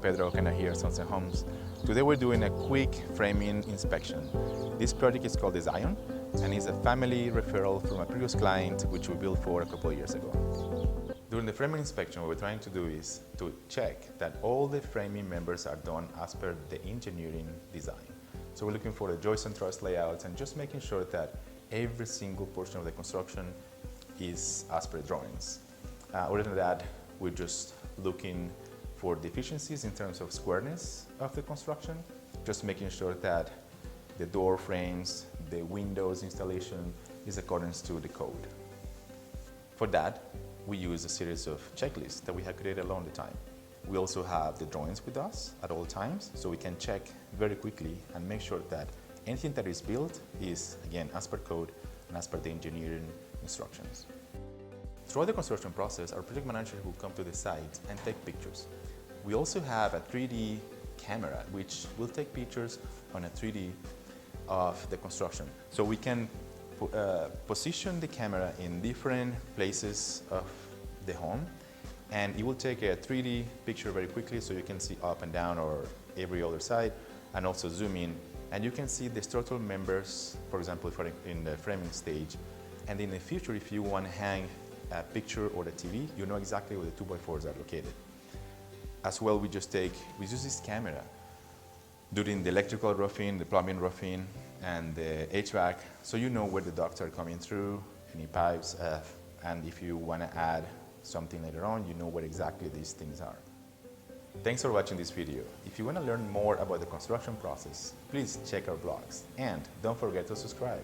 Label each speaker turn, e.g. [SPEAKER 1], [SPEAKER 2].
[SPEAKER 1] Pedro and Hillhurst Custom Homes. Today we're doing a quick framing inspection. This project is called the Zion and is a family referral from a previous client which we built for a couple of years ago. During the framing inspection, what we're trying to do is to check that all the framing members are done as per the engineering design. So we're looking for the joist and truss layouts and just making sure that every single portion of the construction is as per drawings. Other than that, we're just looking for deficiencies in terms of squareness of the construction, just making sure that the door frames, the windows installation is according to the code. For that, we use a series of checklists that we have created along the time. We also have the drawings with us at all times, so we can check very quickly and make sure that anything that is built is, again, as per code and as per the engineering instructions. Throughout the construction process, our project manager will come to the site and take pictures. We also have a 3D camera which will take pictures on a 3D of the construction. So we can position the camera in different places of the home, and it will take a 3D picture very quickly so you can see up and down or every other side, and also zoom in and you can see the structural members, for example, in the framing stage. And in the future, if you want to hang a picture or a TV, you know exactly where the 2x4s are located. As well, we use this camera during the electrical roofing, the plumbing roofing, and the HVAC, so you know where the ducts are coming through, any pipes, and if you want to add something later on, you know where exactly these things are. Thanks for watching this video. If you want to learn more about the construction process, please check our blogs, and don't forget to subscribe.